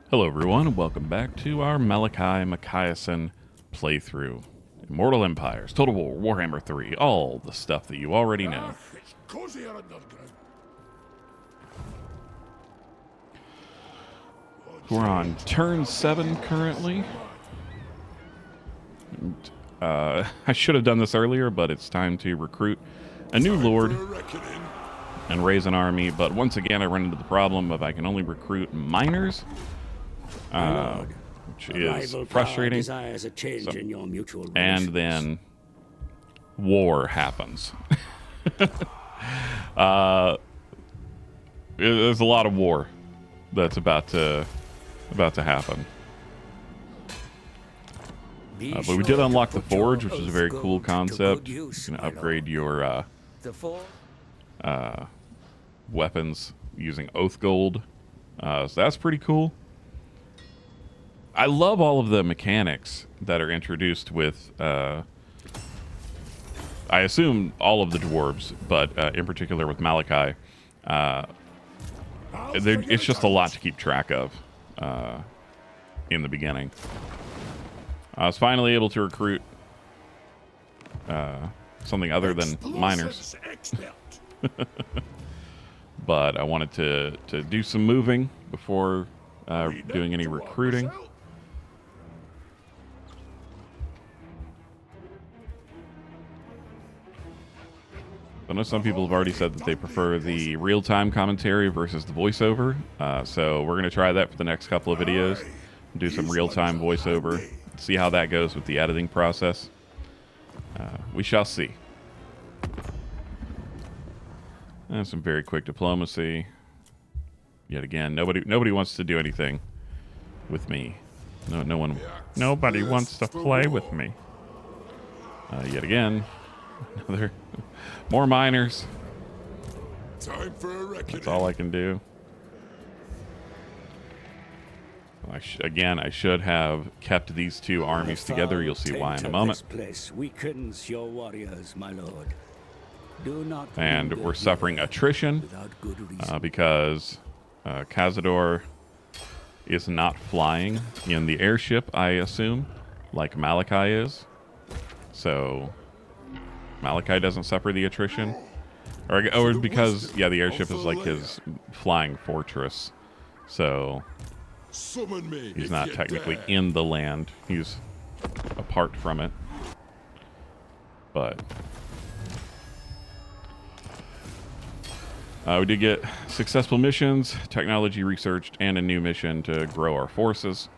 Hello everyone, and welcome back to our Malakai Makaisson playthrough. Immortal Empires, Total War, Warhammer 3, all the stuff that you already know. We're on turn 7 currently. And, I should have done this earlier, but it's time to recruit a new lord and raise an army. But once again, I run into the problem of I can only recruit miners. Which is frustrating. And then war happens. There's a lot of war that's about to happen. But we did unlock the Forge, which is a very cool concept. You can upgrade your weapons using Oath Gold. So that's pretty cool. I love all of the mechanics that are introduced with, I assume all of the dwarves, but in particular with Malakai. It's just a lot to keep track of in the beginning. I was finally able to recruit something other than miners. But I wanted to do some moving before doing any recruiting. I know some people have already said that they prefer the real-time commentary versus the voiceover, so we're going to try that for the next couple of videos. Do some real-time voiceover, see how that goes with the editing process. We shall see. And some very quick diplomacy. Yet again, nobody wants to do anything with me. Nobody wants to play with me. Yet again, more miners. Time for a reckoning. That's all I can do. Again, I should have kept these two armies together. You'll see why in a moment. Place weakens your warriors, my lord. Do not and we're suffering attrition because Cazador is not flying in the airship, I assume, like Malakai is. So Malakai doesn't suffer the attrition. Or because, yeah, the airship is like his flying fortress. So he's not technically in the land. He's apart from it. But we did get successful missions, technology researched, and a new mission to grow our forces.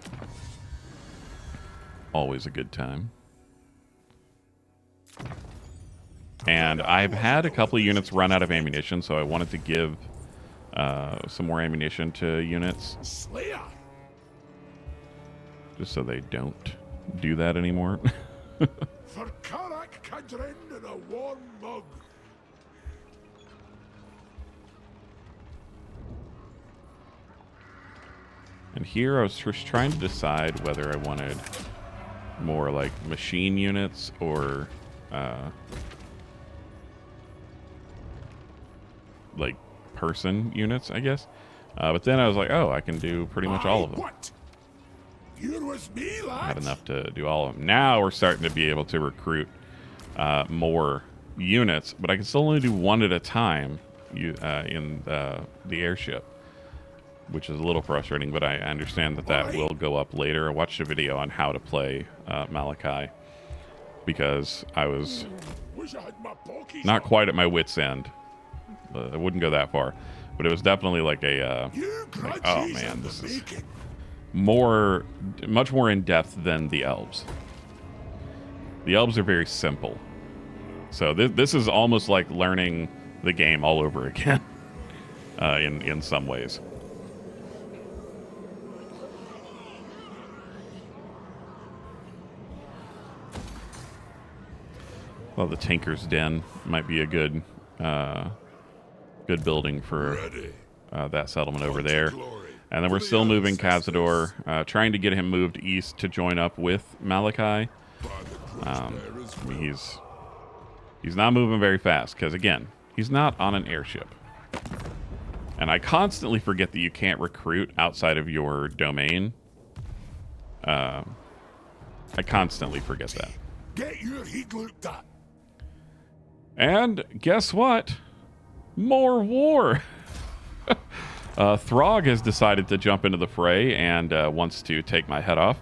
Always a good time. And I've had a couple of units run out of ammunition, so I wanted to give some more ammunition to units. Just so they don't do that anymore. For Karak Kadrin in a warm mug. And here I was just trying to decide whether I wanted more like machine units or like person units, I guess. But then I was like, oh, I can do pretty much all of them. What? You're with me, lad? I had enough to do all of them. Now we're starting to be able to recruit more units, but I can still only do one at a time in the airship, which is a little frustrating, but I understand that will go up later. I watched a video on how to play Malakai because I was not quite at my wit's end. I wouldn't go that far, but it was definitely like a like, oh man, this is much more in depth than the elves. The elves are very simple, so this is almost like learning the game all over again in some ways. Well, the Tinker's Den might be a good building for that settlement over there. And then we're still moving Cazador, trying to get him moved east to join up with Malakai. I mean, he's not moving very fast because, again, he's not on an airship. And I constantly forget that you can't recruit outside of your domain. I constantly forget that. Get your heat looked at. And guess what? More war! Throg has decided to jump into the fray and wants to take my head off.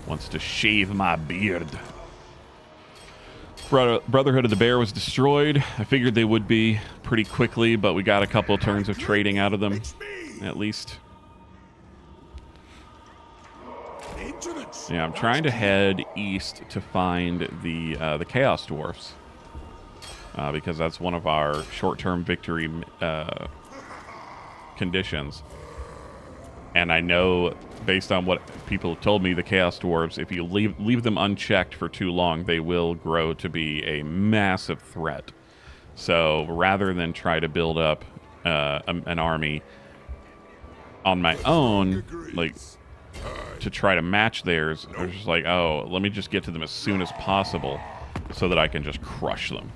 Wants to shave my beard. Brotherhood of the Bear was destroyed. I figured they would be pretty quickly, but we got a couple of turns of trading out of them, at least. Yeah, I'm trying to head east to find the Chaos Dwarfs, because that's one of our short-term victory conditions. And I know, based on what people have told me, the Chaos Dwarves, if you leave them unchecked for too long, they will grow to be a massive threat. So rather than try to build up an army on my own, like to try to match theirs, I was just like, oh, let me just get to them as soon as possible so that I can just crush them.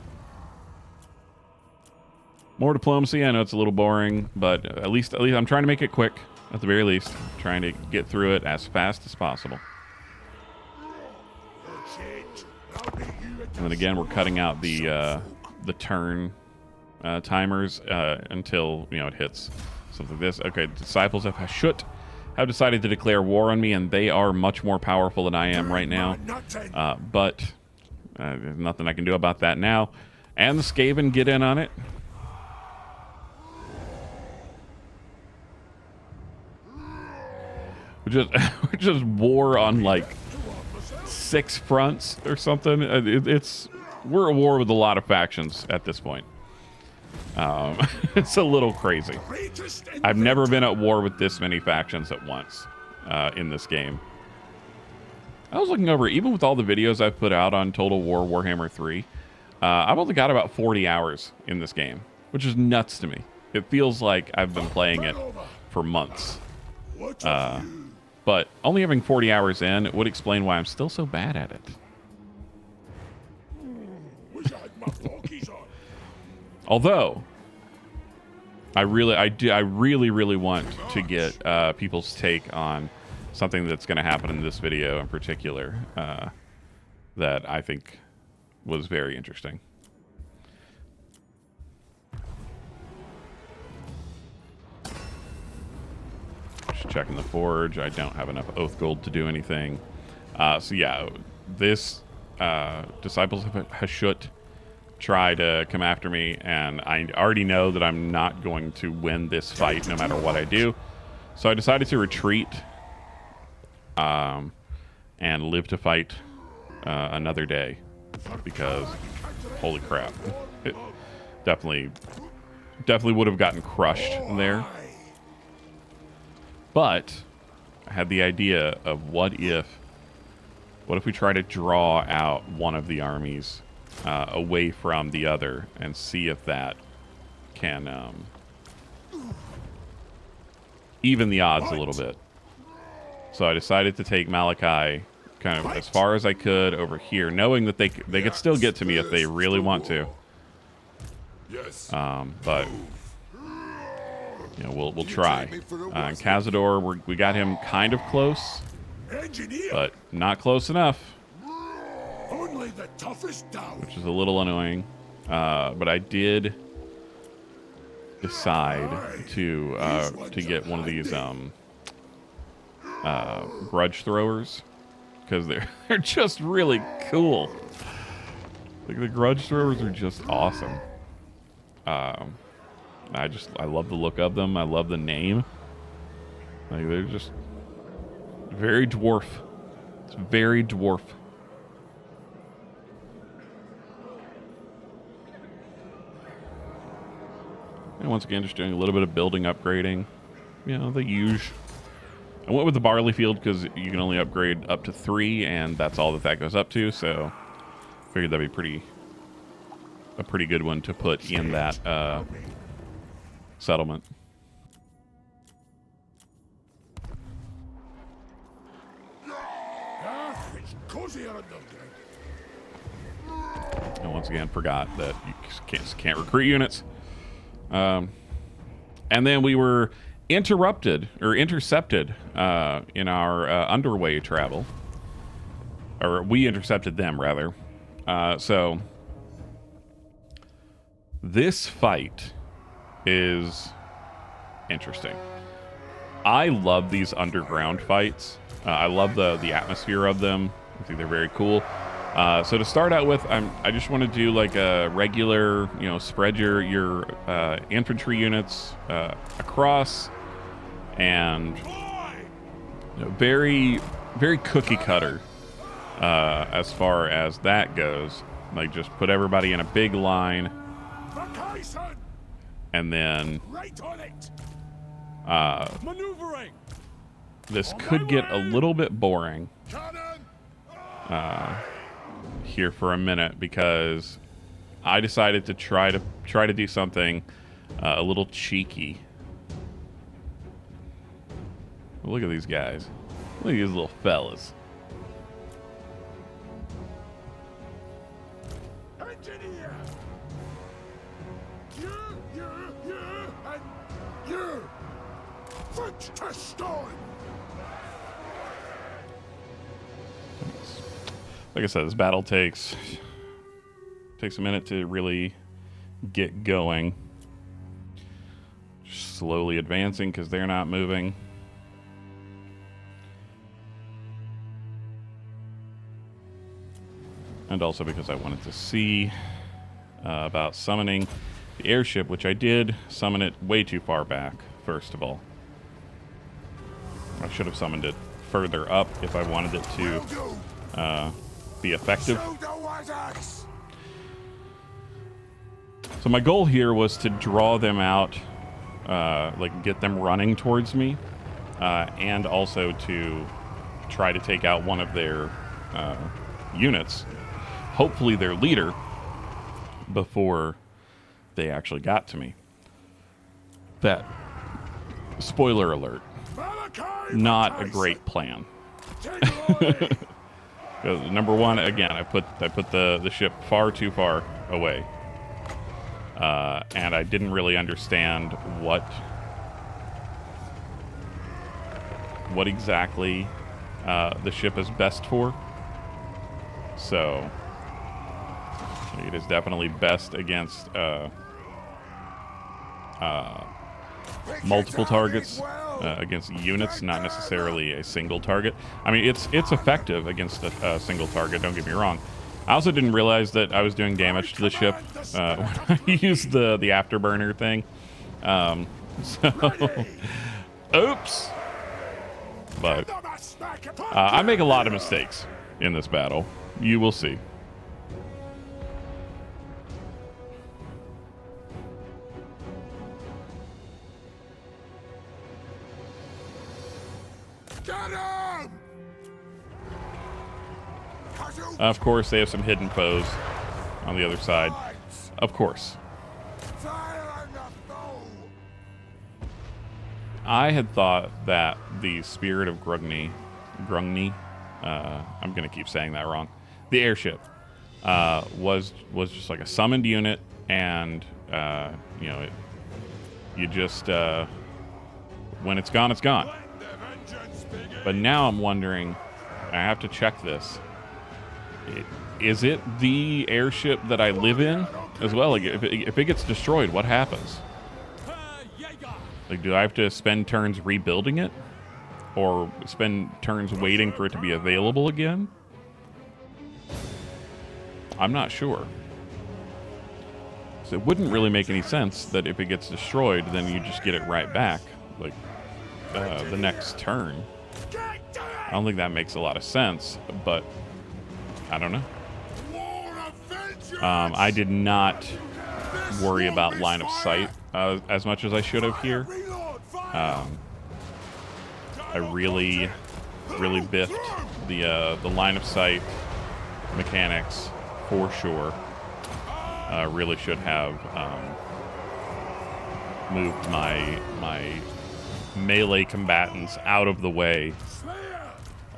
More diplomacy. I know it's a little boring, but at least I'm trying to make it quick. At the very least, trying to get through it as fast as possible. And then again, we're cutting out the turn timers until it hits something like this. Okay, disciples of Hashut have decided to declare war on me, and they are much more powerful than I am right now. But there's nothing I can do about that now. And the Skaven get in on it. We're just war on like 6 fronts or something. We're at war with a lot of factions at this point. It's a little crazy. I've never been at war with this many factions at once in this game. I was looking over, even with all the videos I've put out on Total War Warhammer 3, I've only got about 40 hours in this game, which is nuts to me. It feels like I've been playing it for months. But only having 40 hours in would explain why I'm still so bad at it. Although, I really want to get people's take on something that's going to happen in this video in particular that I think was very interesting. Just checking the forge. I don't have enough oath gold to do anything. So yeah, this Disciples of Hashut try to come after me, and I already know that I'm not going to win this fight no matter what I do. So I decided to retreat and live to fight another day, because holy crap, it definitely would have gotten crushed there. But I had the idea of what if we try to draw out one of the armies away from the other and see if that can even the odds a little bit. So I decided to take Malakai kind of as far as I could over here, knowing that they could still get to me if they really want to. But we'll try. Cazador, we got him kind of close, but not close enough. Only the toughest down. Which is a little annoying. But I did decide to get one of these grudge throwers, because they're just really cool. Like, the grudge throwers are just awesome. I love the look of them. I love the name. Like, they're just very dwarf. It's very dwarf. And once again, just doing a little bit of building upgrading. The usual. I went with the barley field because you can only upgrade up to 3, and that's all that goes up to. So I figured that'd be a pretty good one to put in that settlement. It's cozier underground. And once again, forgot that you can't recruit units. And then we were intercepted in our underway travel. Or we intercepted them, rather. So this fight is interesting. I love these underground fights. I love the atmosphere of them. I think they're very cool. So to start out with, I just want to do like a regular, spread your infantry units across, and very, very cookie cutter as far as that goes. Like, just put everybody in a big line, and then Maneuvering. this could get a little bit boring here for a minute, because I decided to try to do something a little cheeky. Look at these guys. Look at these little fellas. Engineer. You, and you. French test on. Like I said, this battle takes a minute to really get going. Just slowly advancing because they're not moving. And also because I wanted to see about summoning the airship, which I did summon it way too far back, first of all. I should have summoned it further up if I wanted it to be effective. So my goal here was to draw them out, like get them running towards me, and also to try to take out one of their units, hopefully their leader, before they actually got to me. That, spoiler alert, not a great plan. Number one, again, I put the ship far too far away, and I didn't really understand what exactly the ship is best for. So it is definitely best against multiple targets, against units, not necessarily a single target. I mean, it's effective against a single target, don't get me wrong. I also didn't realize that I was doing damage to the ship when I used the afterburner thing. So, oops. But I make a lot of mistakes in this battle. You will see. Of course, they have some hidden foes on the other side. Of course. I had thought that the Spirit of Grungni, I'm going to keep saying that wrong, the airship, was just like a summoned unit, and, you just, when it's gone, it's gone. But now I'm wondering, I have to check this. Is it the airship that I live in as well? Like, if it gets destroyed, what happens? Like, do I have to spend turns rebuilding it? Or spend turns waiting for it to be available again? I'm not sure. So it wouldn't really make any sense that if it gets destroyed, then you just get it right back, like, the next turn. I don't think that makes a lot of sense, but I don't know. I did not worry about line of sight as much as I should have here. I really biffed the line of sight mechanics for sure. Really should have moved my melee combatants out of the way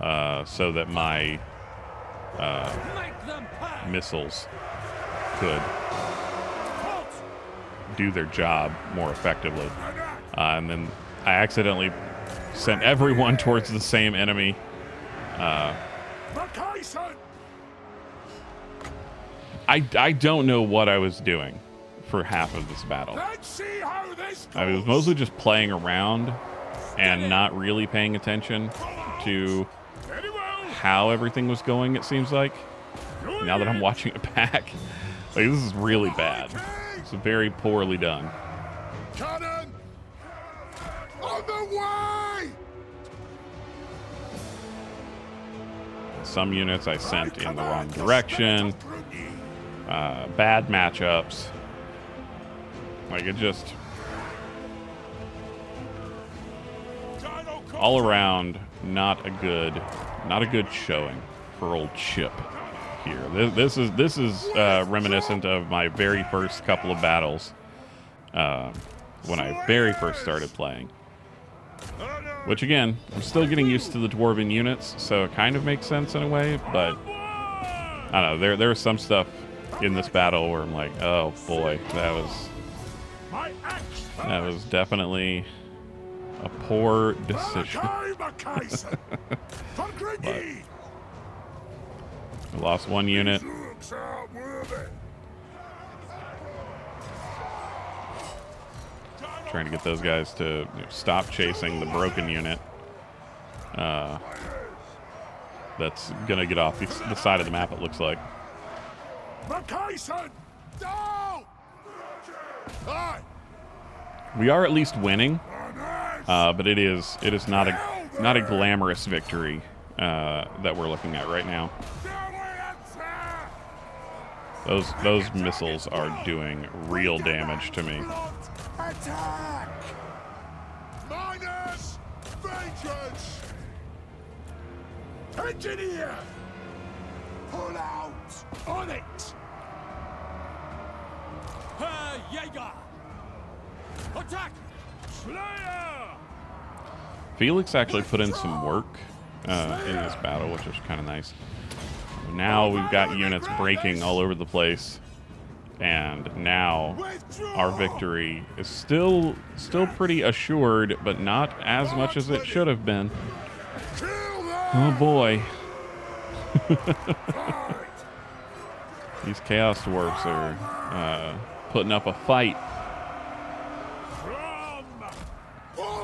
so that my missiles could do their job more effectively. And then I accidentally sent everyone towards the same enemy. Makaisson! I don't know what I was doing for half of this battle. Let's see how this goes. I was mostly just playing around and not really paying attention to how everything was going, it seems like. Now that I'm watching it back, like, this is really bad. It's very poorly done. Cannon! On the way! Some units I sent in the wrong direction. Bad matchups. Like, it just... all around, not a good showing for old Chip here. This is reminiscent of my very first couple of battles when I very first started playing. Which, again, I'm still getting used to the dwarven units, so it kind of makes sense in a way, but I don't know, there's some stuff in this battle where I'm like, oh boy, that was definitely a poor decision. Malakai Makaisson! We lost one unit. Trying to get those guys to stop chasing the broken unit. That's gonna get off the side of the map, it looks like. Makaisson! No! We are at least winning, but it is not a glamorous victory that we're looking at right now. Those missiles are doing real damage to me. Attack! Minus vengeance! Engineer! Pull out! On it! Herr Jäger! Attack! Slayer! Felix actually put in some work in this battle, which is kind of nice. Now we've got units breaking all over the place, and now our victory is still pretty assured, but not as much as it should have been. Oh boy. These Chaos Dwarfs are putting up a fight.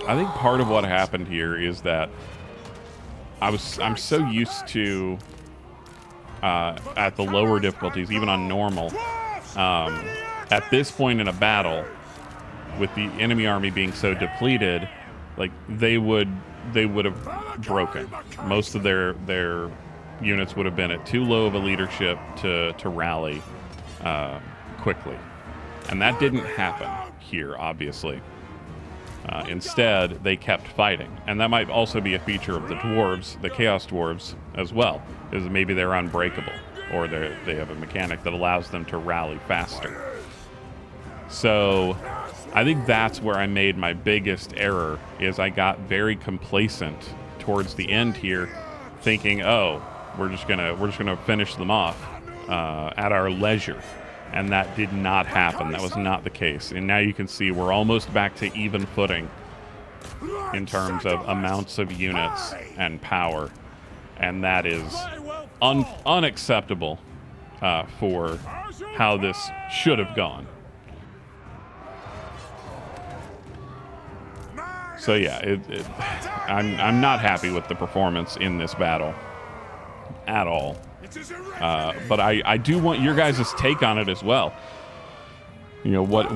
I think part of what happened here is that I'm so used to at the lower difficulties, even on normal, at this point in a battle, with the enemy army being so depleted, like they would have broken. Most of their units would have been at too low of a leadership to rally quickly, and that didn't happen here, obviously. Instead, they kept fighting, and that might also be a feature of the dwarves, the Chaos Dwarves, as well, is maybe they're unbreakable, or they have a mechanic that allows them to rally faster. So I think that's where I made my biggest error, is I got very complacent towards the end here, thinking, oh, we're just gonna finish them off at our leisure. And that did not happen. That was not the case. And now you can see we're almost back to even footing in terms of amounts of units and power. And that is unacceptable for how this should have gone. So yeah, I'm not happy with the performance in this battle at all. But I do want your guys' take on it as well. You know, what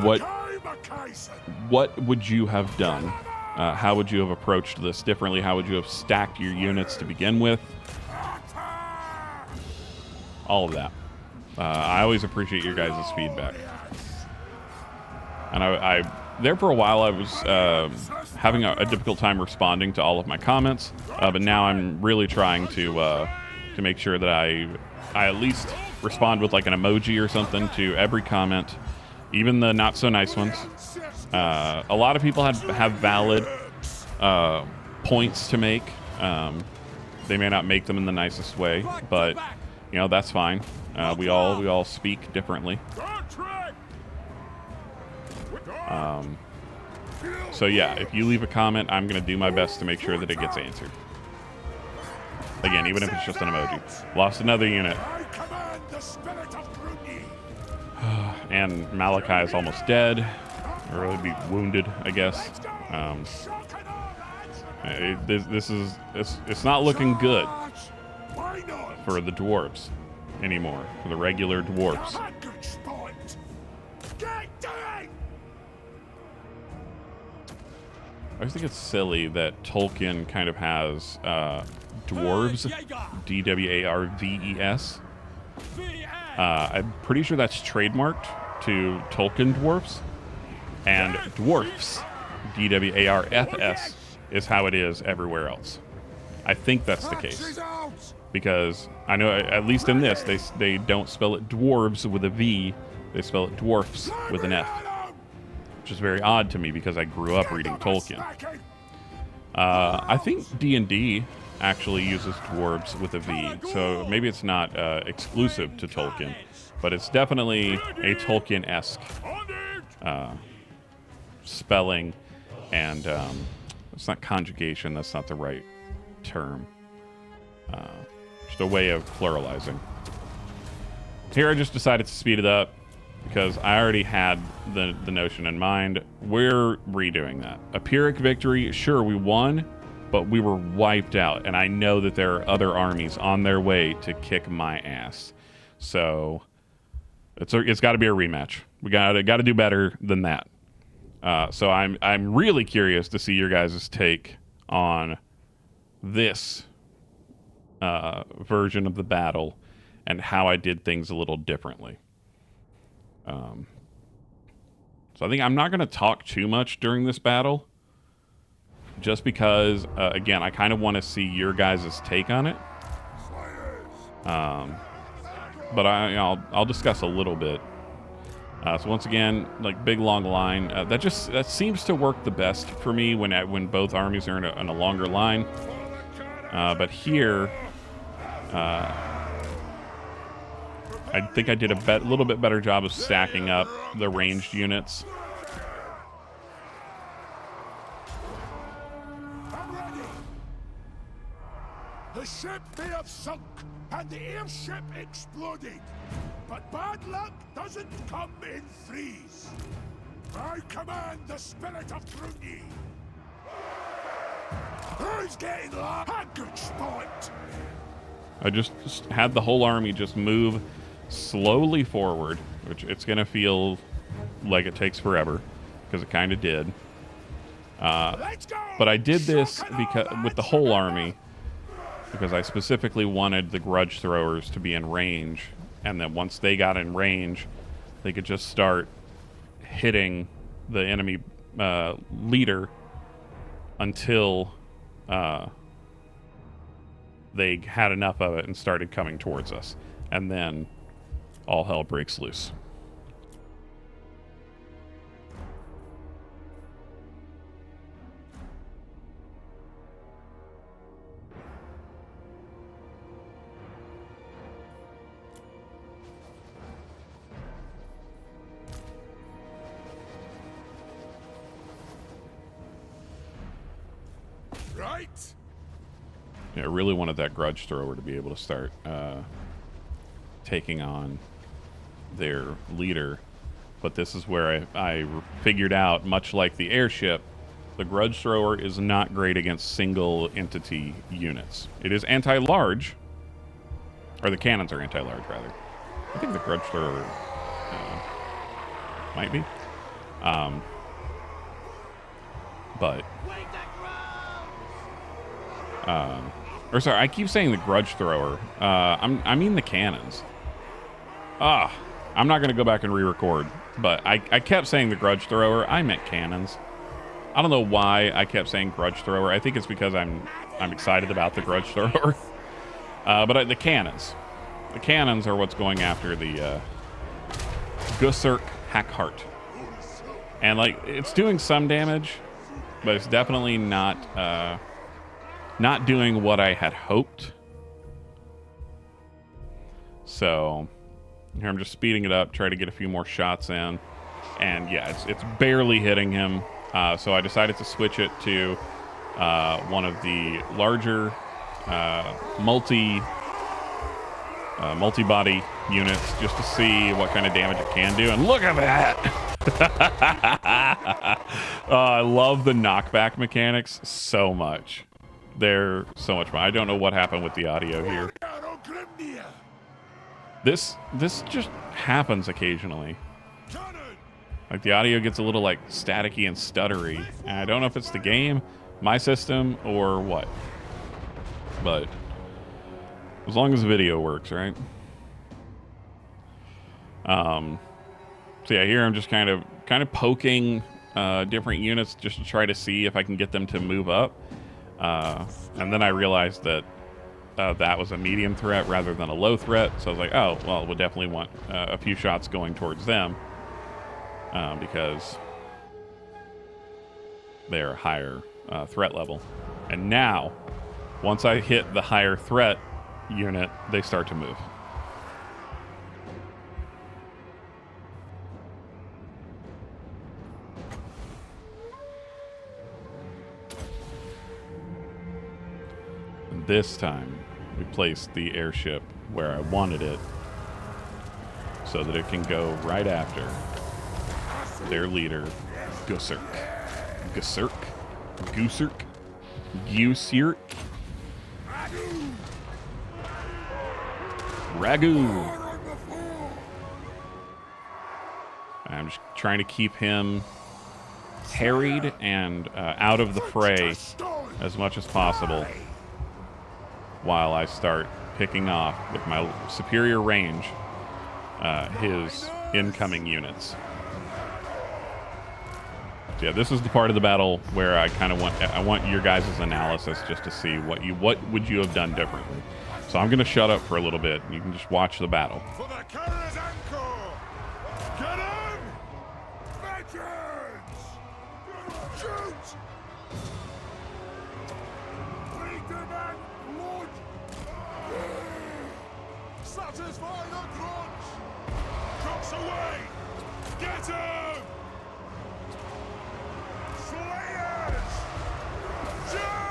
would you have done? How would you have approached this differently? How would you have stacked your units to begin with? All of that. I always appreciate your guys' feedback. And I there for a while I was having a difficult time responding to all of my comments, but now I'm really trying to make sure that I at least respond with like an emoji or something to every comment, even the not so nice ones. A lot of people have valid points to make. They may not make them in the nicest way, but you know, that's fine. We all speak differently. So yeah, if you leave a comment, I'm going to do my best to make sure that it gets answered. Again, even if it's just an emoji. Lost another unit. I command the Spirit of Grungni. And Malakai is almost dead. Or really be wounded, I guess. It's not looking good Why not? for the dwarves anymore. For the regular dwarves. Good spot. Get doing. I always think it's silly that Tolkien kind of has dwarves, D-W-A-R-V-E-S. I'm pretty sure that's trademarked to Tolkien dwarfs, and dwarfs, D-W-A-R-F-S, is how it is everywhere else. I think that's the case, because I know at least in this they don't spell it dwarves with a V, they spell it dwarfs with an F, which is very odd to me because I grew up reading Tolkien. I think D&D actually uses dwarves with a V, so maybe it's not exclusive to Tolkien, but it's definitely a Tolkien-esque spelling, and it's not conjugation, that's not the right term. Just a way of pluralizing. Here I just decided to speed it up because I already had the notion in mind. We're redoing that. A Pyrrhic victory, sure, we won, but we were wiped out, and I know that there are other armies on their way to kick my ass. So it's got to be a rematch. We got to do better than that. So I'm really curious to see your guys' take on this version of the battle and how I did things a little differently. So I think I'm not going to talk too much during this battle, just because, again, I kind of want to see your guys' take on it. But I'll discuss a little bit. So once again, like big long line, that seems to work the best for me when both armies are in a longer line. But here, I think I did a little bit better job of stacking up the ranged units. I'm ready. The ship may have sunk and the airship exploded, but bad luck doesn't come in threes. I command the Spirit of Grungni. Who's getting lost? A good spot. I just had the whole army just move slowly forward, which it's going to feel like it takes forever, because it kind of did. Let's go. But I did this because with the whole army, because I specifically wanted the grudge throwers to be in range, and then once they got in range, they could just start hitting the enemy leader until they had enough of it and started coming towards us. And then all hell breaks loose. Right. Yeah, I really wanted that grudge thrower to be able to start taking on their leader, but this is where I figured out, much like the airship, the grudge thrower is not great against single entity units. It is anti-large, or the cannons are anti-large rather. I think the grudge thrower might be, but or sorry, I keep saying the grudge thrower. I mean the cannons. I'm not going to go back and re-record, but I kept saying the grudge thrower. I meant cannons. I don't know why I kept saying grudge thrower. I think it's because I'm excited about the grudge thrower. But the cannons. The cannons are what's going after the Gusark Hackhart. And like it's doing some damage, but it's definitely not doing what I had hoped. So here I'm just speeding it up, try to get a few more shots in, and yeah, it's barely hitting him. So I decided to switch it to one of the larger multi-body units just to see what kind of damage it can do. And look at that! I love the knockback mechanics so much. They're so much fun. I don't know what happened with the audio here. This just happens occasionally. Like the audio gets a little like staticky and stuttery. And I don't know if it's the game, my system, or what. But as long as the video works, right? So yeah, here I'm just kind of poking different units just to try to see if I can get them to move up. And then I realized that that was a medium threat rather than a low threat. So I was like, oh, well, we'll definitely want a few shots going towards them because they're a higher threat level. And now, once I hit the higher threat unit, they start to move. And this time, we placed the airship where I wanted it so that it can go right after their leader, Gusirk. Ragu. I'm just trying to keep him harried and out of the fray as much as possible while I start picking off with my superior range his incoming units. So yeah, this is the part of the battle where I kind of want your guys' analysis just to see what would you have done differently. So I'm going to shut up for a little bit, and you can just watch the battle. For the carrier's anchor! Get him! Veterans! Shoot! Bleed them and blood! Satisfy the grudge! Cross away! Get him! Slayers! Yeah!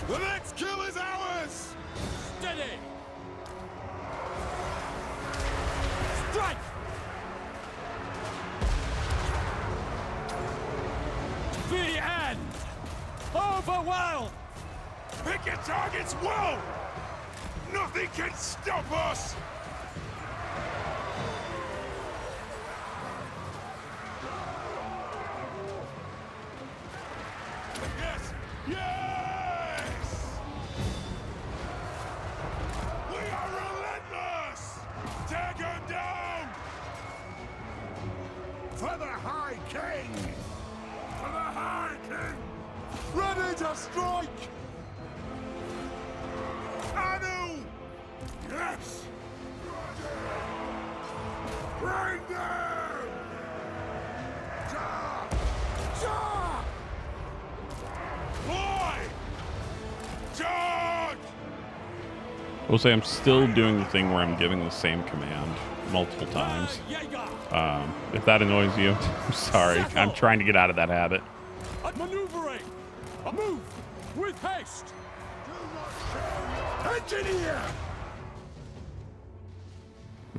The next kill is ours! Steady! Strike! The end! Overwhelmed! Pick your targets well! Nothing can stop us! Yes! Yes! We are relentless! Take him down! For the High King! For the High King! Ready to strike! Anu! Yes! Bring them! Ja! Ja! Boy! Charge! I will say I'm still doing the thing where I'm giving the same command multiple times. If that annoys you, I'm sorry. I'm trying to get out of that habit. Maneuvering! A move! With haste! Engineer!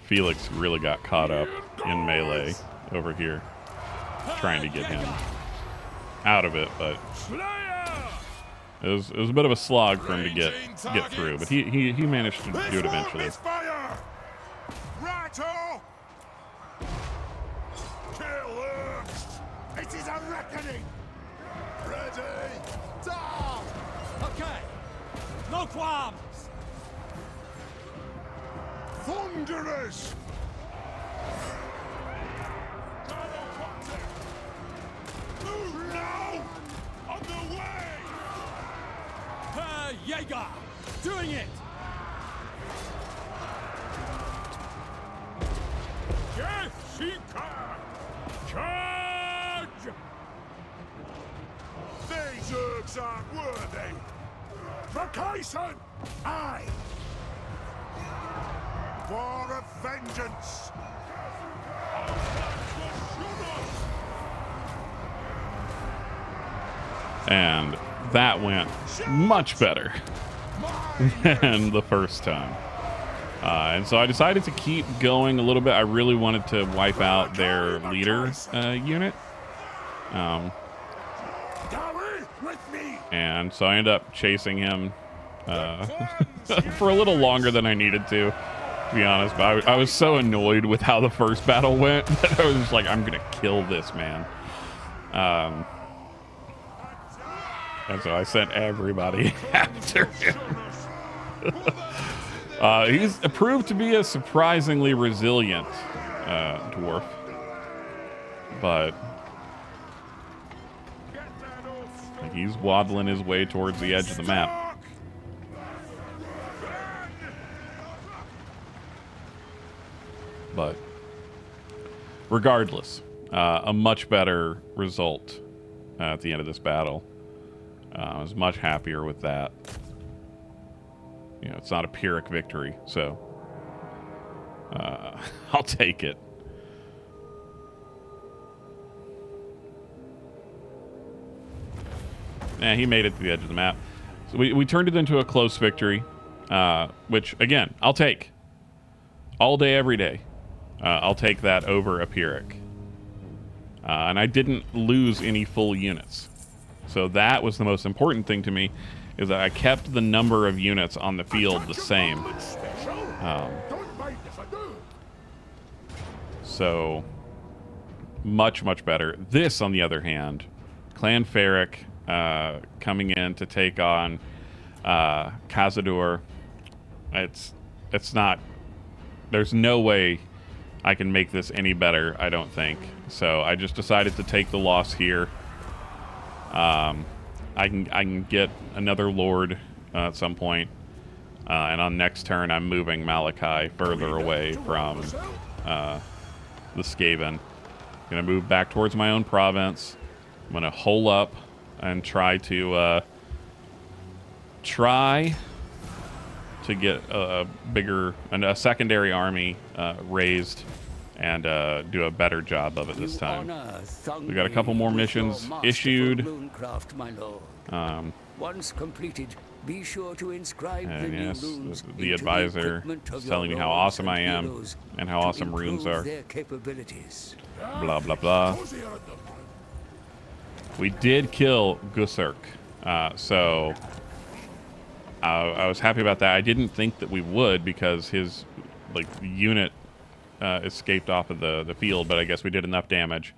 Felix really got caught up in melee over here, trying to get him out of it, but it was a bit of a slog for him to get through, but he managed to do it eventually. Rattle! Kill him! It is a reckoning! Ready! Down! Okay! No qualms! Thunderous! Move now! On Jaeger! Doing it! Death Seeker! Charge! These herbs aren't worthy! Makaisson! Aye! War of vengeance! And that went much better than the first time. And so I decided to keep going a little bit. I really wanted to wipe out their leader unit. And so I ended up chasing him for a little longer than I needed to be honest. But I was so annoyed with how the first battle went that I was just like, I'm going to kill this man. And so I sent everybody after him. He's proved to be a surprisingly resilient dwarf. But he's waddling his way towards the edge of the map. But regardless, a much better result at the end of this battle. I was much happier with that. You know, it's not a Pyrrhic victory, so I'll take it. Yeah, he made it to the edge of the map. So we turned it into a close victory, which, again, I'll take. All day, every day. I'll take that over a Pyrrhic. And I didn't lose any full units. So that was the most important thing to me, is that I kept the number of units on the field the same. So much, much better. This, on the other hand, Clan Ferric coming in to take on Cazador. It's not, there's no way I can make this any better, I don't think. So I just decided to take the loss here. I can get another Lord at some point. And on next turn, I'm moving Malakai further away from the Skaven. Gonna move back towards my own province. I'm gonna hole up and try to get a bigger and a secondary army raised and do a better job of it this time. We got a couple more missions issued. Once completed, be sure to inscribe And the yes, new runes the into advisor equipment of is telling me your how lords awesome I am heroes and how to awesome runes improve are. their capabilities. Blah, blah, blah. We did kill Gusark, so I was happy about that. I didn't think that we would because his unit escaped off of the field, but I guess we did enough damage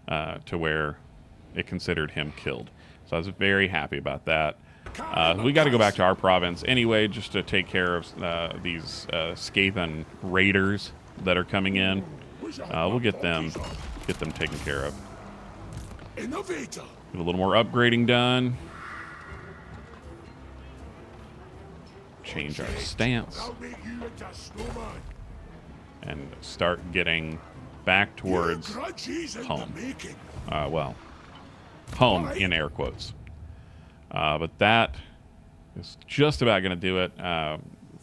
to where it considered him killed. So I was very happy about that. We got to go back to our province anyway, just to take care of these Skaven raiders that are coming in. We'll get them taken care of. Innovator. Get a little more upgrading done. Change our stance. I'll make you into snowman. And start getting back towards Tragedies in the home. making. Well, home in air quotes. But that is just about going to do it.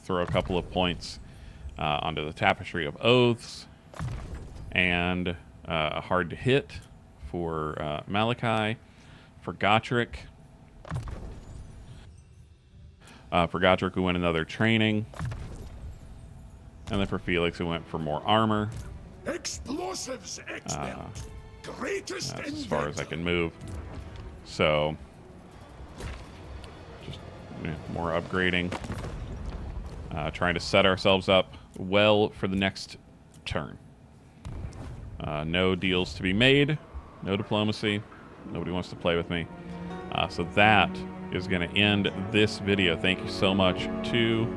Throw a couple of points onto the Tapestry of Oaths. And a hard to hit for Malakai. For Gotrek. For Gotrek, we went another training. And then for Felix, we went for more armor. Explosives expert. Greatest That's as far as I inventor. can move. So, just more upgrading. Trying to set ourselves up well for the next turn. No deals to be made. No diplomacy. Nobody wants to play with me. So that is going to end this video. Thank you so much to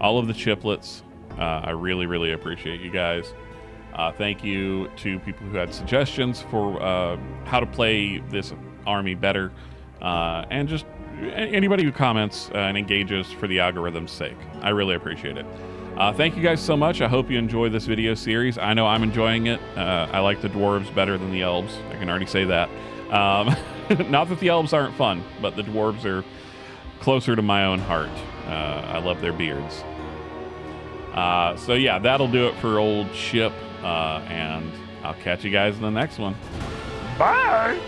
all of the chiplets. I really, really appreciate you guys. Thank you to people who had suggestions for how to play this army better. And just anybody who comments and engages for the algorithm's sake. I really appreciate it. Thank you guys so much. I hope you enjoy this video series. I know I'm enjoying it. I like the dwarves better than the elves. I can already say that. Not that the elves aren't fun, but the dwarves are closer to my own heart. I love their beards. So yeah, that'll do it for old Ship, and I'll catch you guys in the next one. Bye!